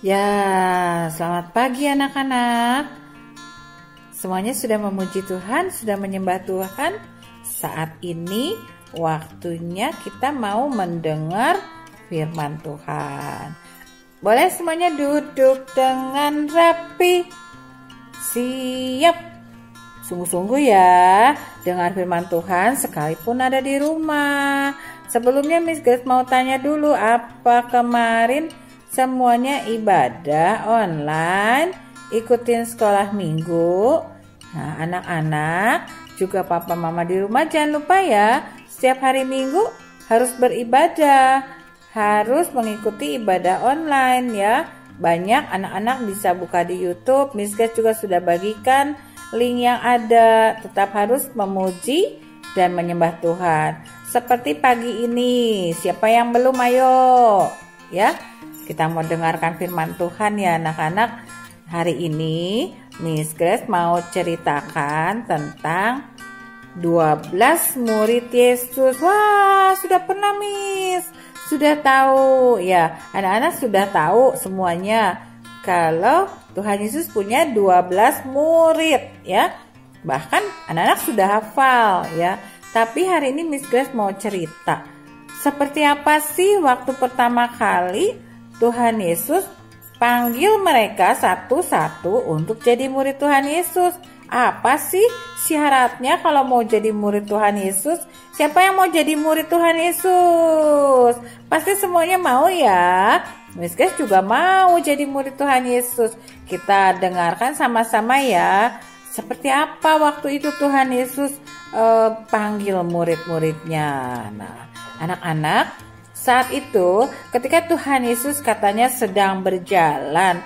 Ya, selamat pagi anak-anak. Semuanya sudah memuji Tuhan, sudah menyembah Tuhan. Saat ini waktunya kita mau mendengar firman Tuhan. Boleh semuanya duduk dengan rapi. Siap. Sungguh-sungguh ya, dengar firman Tuhan sekalipun ada di rumah. Sebelumnya Miss Grace mau tanya dulu, apa kemarin semuanya ibadah online, ikutin sekolah minggu? Nah, anak-anak, juga papa mama di rumah jangan lupa ya, setiap hari minggu harus beribadah, harus mengikuti ibadah online ya. Banyak anak-anak bisa buka di YouTube, Miss Grace juga sudah bagikan link yang ada. Tetap harus memuji dan menyembah Tuhan. Seperti pagi ini, siapa yang belum, ayo ya. Kita mau dengarkan firman Tuhan ya anak-anak. Hari ini Miss Grace mau ceritakan tentang 12 murid Yesus. Wah, sudah pernah Miss? Sudah tahu ya, anak-anak sudah tahu semuanya kalau Tuhan Yesus punya 12 murid ya. Bahkan anak-anak sudah hafal ya. Tapi hari ini Miss Grace mau cerita seperti apa sih waktu pertama kali Tuhan Yesus panggil mereka satu-satu untuk jadi murid Tuhan Yesus. Apa sih syaratnya kalau mau jadi murid Tuhan Yesus? Siapa yang mau jadi murid Tuhan Yesus? Pasti semuanya mau ya. Miss Grace juga mau jadi murid Tuhan Yesus. Kita dengarkan sama-sama ya. Seperti apa waktu itu Tuhan Yesus panggil murid-muridnya. Nah, anak-anak, saat itu ketika Tuhan Yesus katanya sedang berjalan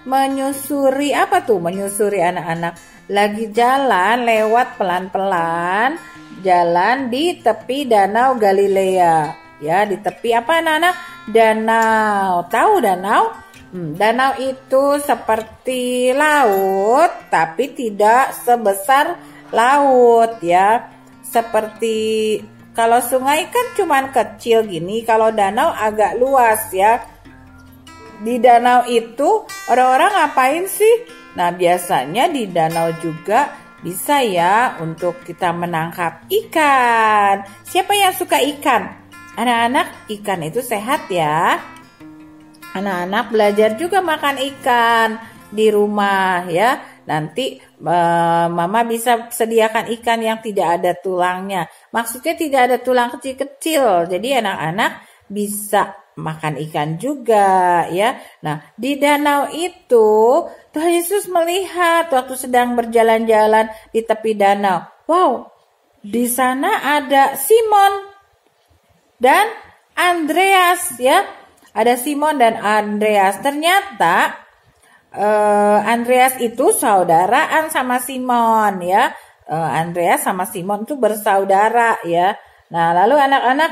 menyusuri, apa tuh menyusuri anak-anak? Lagi jalan lewat pelan-pelan, jalan di tepi danau Galilea. Ya, di tepi apa anak-anak? Danau. Tahu danau? Danau itu seperti laut tapi tidak sebesar laut ya. Seperti kalau sungai kan cuman kecil gini, kalau danau agak luas ya. Di danau itu orang-orang ngapain sih? Nah, biasanya di danau juga bisa ya untuk kita menangkap ikan. Siapa yang suka ikan? Anak-anak, ikan itu sehat ya. Anak-anak belajar juga makan ikan di rumah ya. Nanti mama bisa sediakan ikan yang tidak ada tulangnya. Maksudnya tidak ada tulang kecil-kecil. Jadi anak-anak bisa makan ikan juga ya. Nah, di danau itu Tuhan Yesus melihat waktu sedang berjalan-jalan di tepi danau. Wow, di sana ada Simon dan Andreas ya. Ada Simon dan Andreas. Ternyata Andreas itu saudaraan sama Simon ya. Andreas sama Simon itu bersaudara ya. Nah, lalu anak-anak,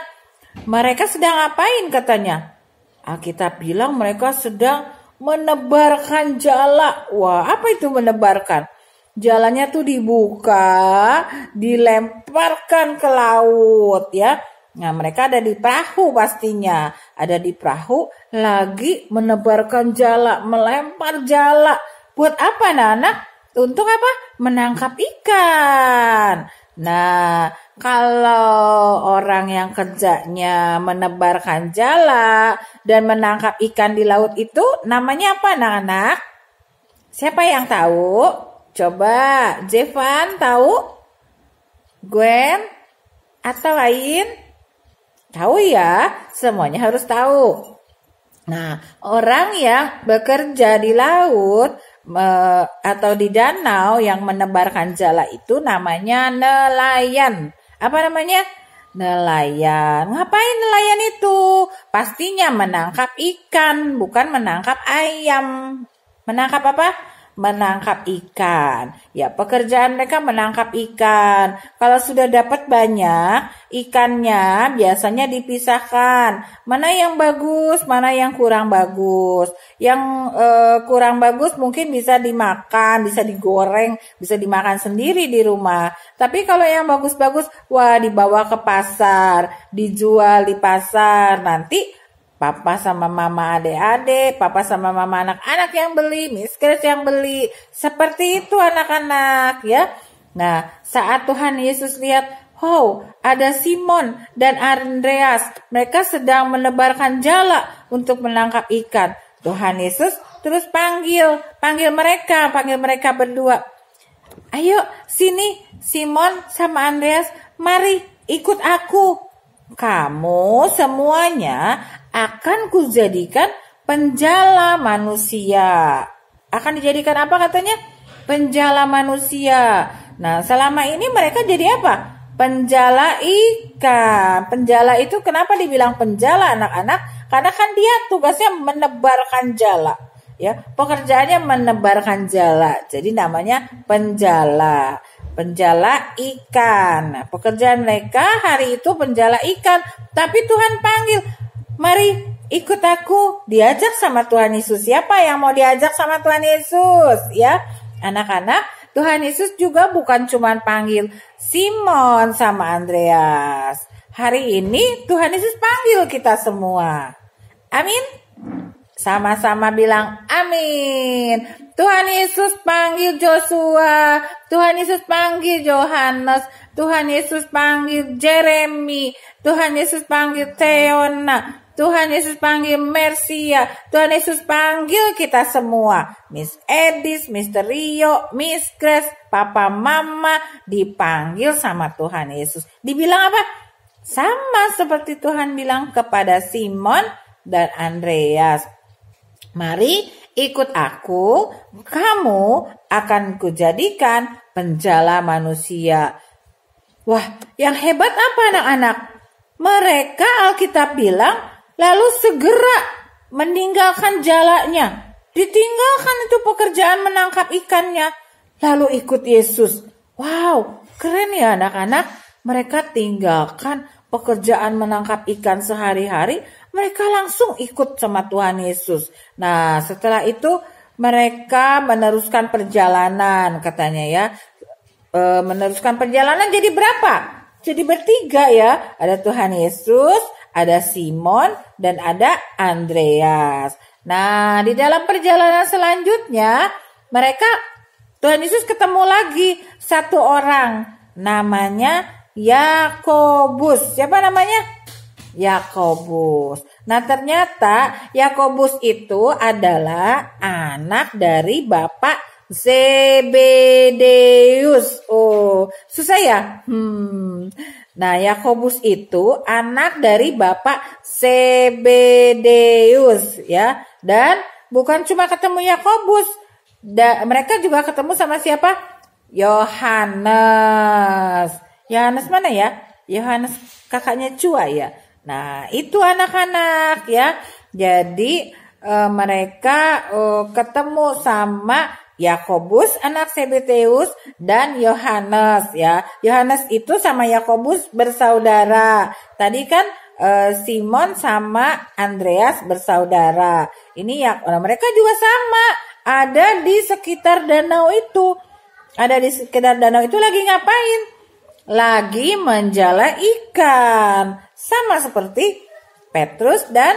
mereka sedang ngapain katanya? Alkitab bilang mereka sedang menebarkan jala. Wah, apa itu menebarkan? Jalannya tuh dibuka, dilemparkan ke laut ya. Nah, mereka ada di perahu pastinya. Ada di perahu lagi menebarkan jala, melempar jala. Buat apa anak-anak? Untuk apa? Menangkap ikan. Nah, kalau orang yang kerjanya menebarkan jala dan menangkap ikan di laut itu namanya apa anak-anak? Siapa yang tahu? Coba, Jevan tahu? Gwen? Atau lain? Tahu ya, semuanya harus tahu. Nah, orang yang bekerja di laut atau di danau yang menebarkan jala itu namanya nelayan. Apa namanya? Nelayan. Ngapain nelayan itu? Pastinya menangkap ikan, bukan menangkap ayam. Menangkap apa? Menangkap ikan. Ya, pekerjaan mereka menangkap ikan. Kalau sudah dapat banyak, ikannya biasanya dipisahkan. Mana yang bagus, mana yang kurang bagus. Yang kurang bagus mungkin bisa dimakan, bisa digoreng, bisa dimakan sendiri di rumah. Tapi kalau yang bagus-bagus, wah dibawa ke pasar, dijual di pasar. Nanti Papa sama mama adik-adik, papa sama mama anak-anak yang beli, Miss Grace yang beli. Seperti itu anak-anak ya. Nah, saat Tuhan Yesus lihat, oh, ada Simon dan Andreas. Mereka sedang menebarkan jala untuk menangkap ikan. Tuhan Yesus terus panggil mereka berdua. Ayo sini Simon sama Andreas, mari ikut aku. Kamu semuanya akan kujadikan penjala manusia. Akan dijadikan apa katanya? Penjala manusia. Nah, selama ini mereka jadi apa? Penjala ikan. Penjala itu kenapa dibilang penjala anak-anak? Karena kan dia tugasnya menebarkan jala. Ya, pekerjaannya menebarkan jala. Jadi namanya penjala. Penjala ikan. Nah, pekerjaan mereka hari itu penjala ikan. Tapi Tuhan panggil, mari ikut aku. Diajak sama Tuhan Yesus. Siapa yang mau diajak sama Tuhan Yesus? Ya, anak-anak, Tuhan Yesus juga bukan cuma panggil Simon sama Andreas. Hari ini Tuhan Yesus panggil kita semua. Amin. Sama-sama bilang amin. Tuhan Yesus panggil Joshua. Tuhan Yesus panggil Yohanes. Tuhan Yesus panggil Jeremy. Tuhan Yesus panggil Theona. Tuhan Yesus panggil Mercia. Tuhan Yesus panggil kita semua. Miss Edis, Mr. Rio, Miss Grace, Papa Mama dipanggil sama Tuhan Yesus. Dibilang apa? Sama seperti Tuhan bilang kepada Simon dan Andreas. Mari ikut aku, kamu akan kujadikan penjala manusia. Wah, yang hebat apa anak-anak? Mereka Alkitab bilang lalu segera meninggalkan jalanya. Ditinggalkan itu pekerjaan menangkap ikannya. Lalu ikut Yesus. Wow, keren ya anak-anak. Mereka tinggalkan pekerjaan menangkap ikan sehari-hari. Mereka langsung ikut sama Tuhan Yesus. Nah, setelah itu mereka meneruskan perjalanan katanya ya. Meneruskan perjalanan jadi berapa? Jadi bertiga ya. Ada Tuhan Yesus, ada Simon, dan ada Andreas. Nah, di dalam perjalanan selanjutnya Tuhan Yesus ketemu lagi satu orang. Namanya Yakobus. Siapa namanya? Yakobus. Nah, ternyata Yakobus itu adalah anak dari Bapak Zebedeus. Oh, susah ya? Nah, Yakobus itu anak dari Bapak Zebedeus ya. Dan bukan cuma ketemu Yakobus, mereka juga ketemu sama siapa? Yohanes. Yohanes mana ya? Yohanes kakaknya Cua ya. Nah, itu anak-anak ya. Jadi mereka ketemu sama Yakobus anak Zebedeus dan Yohanes ya. Yohanes itu sama Yakobus bersaudara. Tadi kan Simon sama Andreas bersaudara. Ini ya, mereka juga sama. Ada di sekitar danau itu. Ada di sekitar danau itu lagi ngapain? Lagi menjala ikan. Sama seperti Petrus dan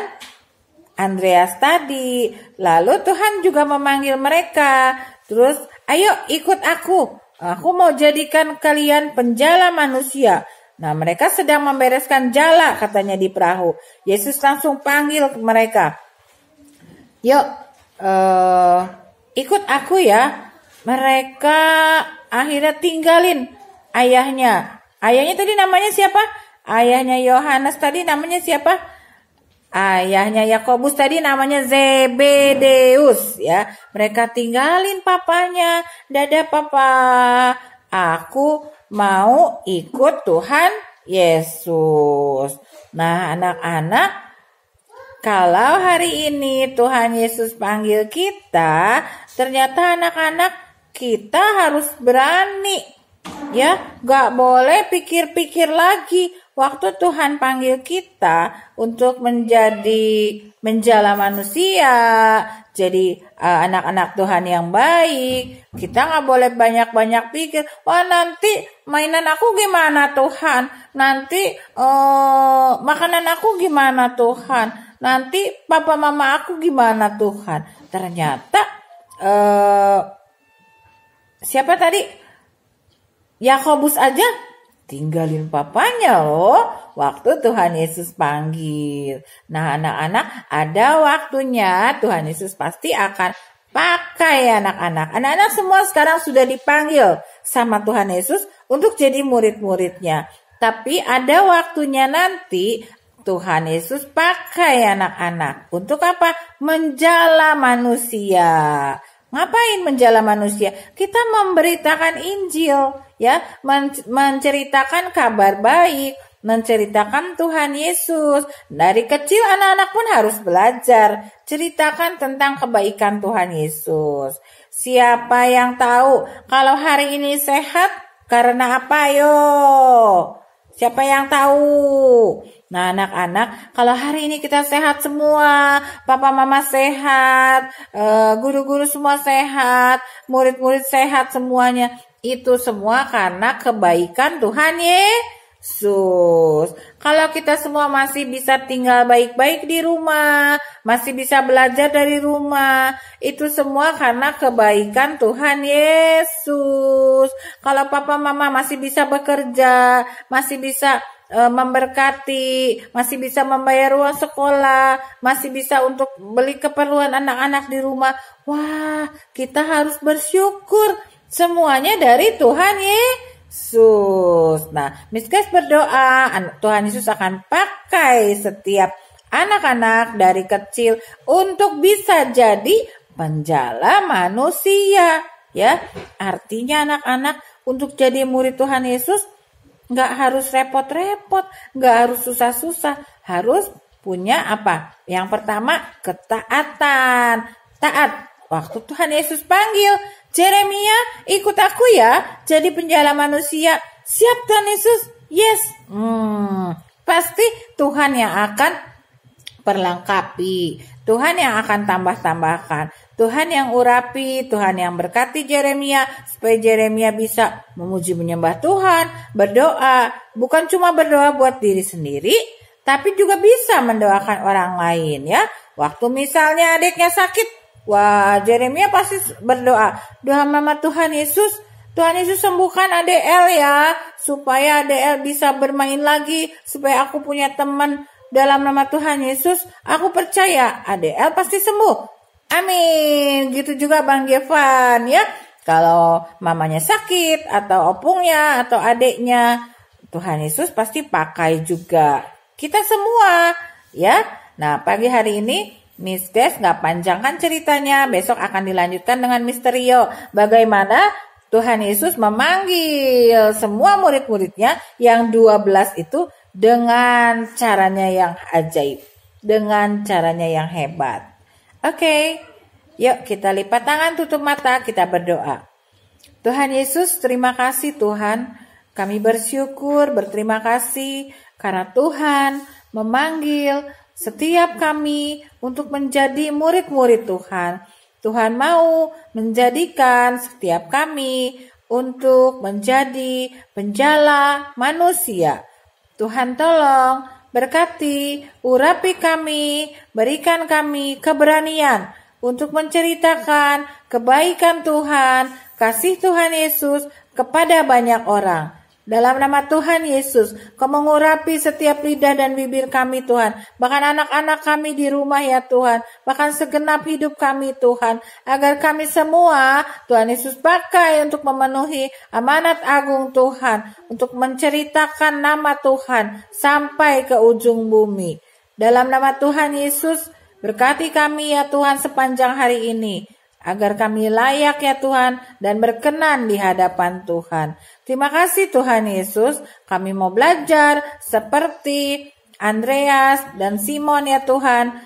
Andreas tadi. Lalu Tuhan juga memanggil mereka. Terus, ayo ikut aku. Aku mau jadikan kalian penjala manusia. Nah, mereka sedang membereskan jala katanya di perahu. Yesus langsung panggil mereka. Yuk, ikut aku ya. Mereka akhirnya tinggalin ayahnya. Ayahnya tadi namanya siapa? Ayahnya Yohanes tadi namanya siapa? Ayahnya Yakobus tadi namanya Zebedeus ya. Mereka tinggalin papanya. Dadah papa, aku mau ikut Tuhan Yesus. Nah, anak-anak, kalau hari ini Tuhan Yesus panggil kita, ternyata anak-anak kita harus berani. Ya, gak boleh pikir-pikir lagi. Waktu Tuhan panggil kita untuk menjala manusia, jadi anak-anak Tuhan yang baik, kita gak boleh banyak-banyak pikir, wah nanti mainan aku gimana Tuhan, nanti makanan aku gimana Tuhan, nanti papa mama aku gimana Tuhan? Ternyata siapa tadi? Yakobus aja tinggalin papanya loh waktu Tuhan Yesus panggil. Nah anak-anak, ada waktunya Tuhan Yesus pasti akan pakai anak-anak. Anak-anak semua sekarang sudah dipanggil sama Tuhan Yesus untuk jadi murid-muridnya. Tapi ada waktunya nanti Tuhan Yesus pakai anak-anak. Untuk apa? Menjala manusia. Ngapain menjala manusia? Kita memberitakan Injil, ya, menceritakan kabar baik, menceritakan Tuhan Yesus. Dari kecil anak-anak pun harus belajar, ceritakan tentang kebaikan Tuhan Yesus. Siapa yang tahu kalau hari ini sehat karena apa? Yo, siapa yang tahu? Nah anak-anak, kalau hari ini kita sehat semua, papa mama sehat, guru-guru semua sehat, murid-murid sehat semuanya, itu semua karena kebaikan Tuhan Yesus. Kalau kita semua masih bisa tinggal baik-baik di rumah, masih bisa belajar dari rumah, itu semua karena kebaikan Tuhan Yesus. Kalau papa mama masih bisa bekerja, masih bisa memberkati, masih bisa membayar uang sekolah, masih bisa untuk beli keperluan anak-anak di rumah. Wah, kita harus bersyukur. Semuanya dari Tuhan Yesus. Nah, Miss Grace berdoa, Tuhan Yesus akan pakai setiap anak-anak dari kecil untuk bisa jadi penjala manusia. Ya, artinya anak-anak untuk jadi murid Tuhan Yesus nggak harus repot-repot, nggak harus susah-susah, harus punya apa? Yang pertama, ketaatan. Taat. Waktu Tuhan Yesus panggil, Jeremia, ikut aku ya, jadi penjala manusia. Siap Tuhan Yesus? Yes. Pasti Tuhan yang akan perlengkapi. Tuhan yang akan tambah-tambahkan. Tuhan yang urapi, Tuhan yang berkati Jeremia supaya Jeremia bisa memuji menyembah Tuhan, berdoa, bukan cuma berdoa buat diri sendiri, tapi juga bisa mendoakan orang lain ya. Waktu misalnya adiknya sakit, wah Jeremia pasti berdoa, doa mama Tuhan Yesus sembuhkan ADL ya, supaya ADL bisa bermain lagi, supaya aku punya teman dalam nama Tuhan Yesus, aku percaya ADL pasti sembuh. Amin. Gitu juga Bang Jevan ya. Kalau mamanya sakit atau opungnya atau adiknya, Tuhan Yesus pasti pakai juga. Kita semua ya. Nah pagi hari ini Miss Grace nggak panjangkan ceritanya. Besok akan dilanjutkan dengan Misterio. Bagaimana Tuhan Yesus memanggil semua murid-muridnya yang 12 itu dengan caranya yang ajaib. Dengan caranya yang hebat. Oke, yuk kita lipat tangan, tutup mata, kita berdoa. Tuhan Yesus, terima kasih Tuhan. Kami bersyukur, berterima kasih karena Tuhan memanggil setiap kami untuk menjadi murid-murid Tuhan. Tuhan mau menjadikan setiap kami untuk menjadi penjala manusia. Tuhan tolong berkati, urapi kami, berikan kami keberanian untuk menceritakan kebaikan Tuhan, kasih Tuhan Yesus kepada banyak orang. Dalam nama Tuhan Yesus, Kau mengurapi setiap lidah dan bibir kami Tuhan. Bahkan anak-anak kami di rumah ya Tuhan. Bahkan segenap hidup kami Tuhan. Agar kami semua Tuhan Yesus pakai untuk memenuhi amanat agung Tuhan. Untuk menceritakan nama Tuhan sampai ke ujung bumi. Dalam nama Tuhan Yesus, berkati kami ya Tuhan sepanjang hari ini. Agar kami layak ya Tuhan dan berkenan di hadapan Tuhan. Terima kasih Tuhan Yesus, kami mau belajar seperti Andreas dan Simon ya Tuhan.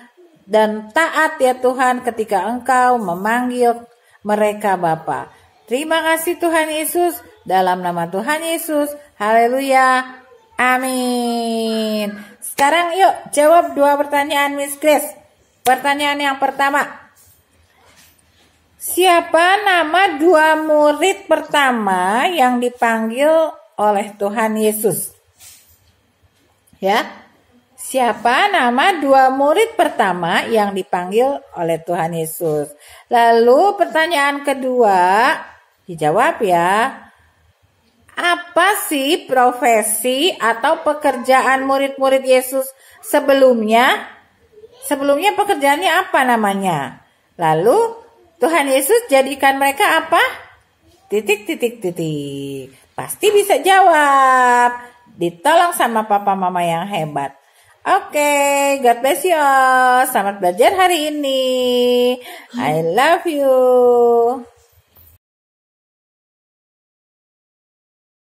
Dan taat ya Tuhan ketika Engkau memanggil mereka Bapa. Terima kasih Tuhan Yesus, dalam nama Tuhan Yesus, haleluya, amin. Sekarang yuk jawab 2 pertanyaan Miss Grace. Pertanyaan yang pertama. Siapa nama 2 murid pertama yang dipanggil oleh Tuhan Yesus? Ya. Siapa nama dua murid pertama yang dipanggil oleh Tuhan Yesus? Lalu pertanyaan kedua, dijawab ya. Apa sih profesi atau pekerjaan murid-murid Yesus sebelumnya? Sebelumnya pekerjaannya apa namanya? Lalu Tuhan Yesus jadikan mereka apa? Titik. Pasti bisa jawab. Ditolong sama papa mama yang hebat. Oke, God bless you all. Selamat belajar hari ini. I love you.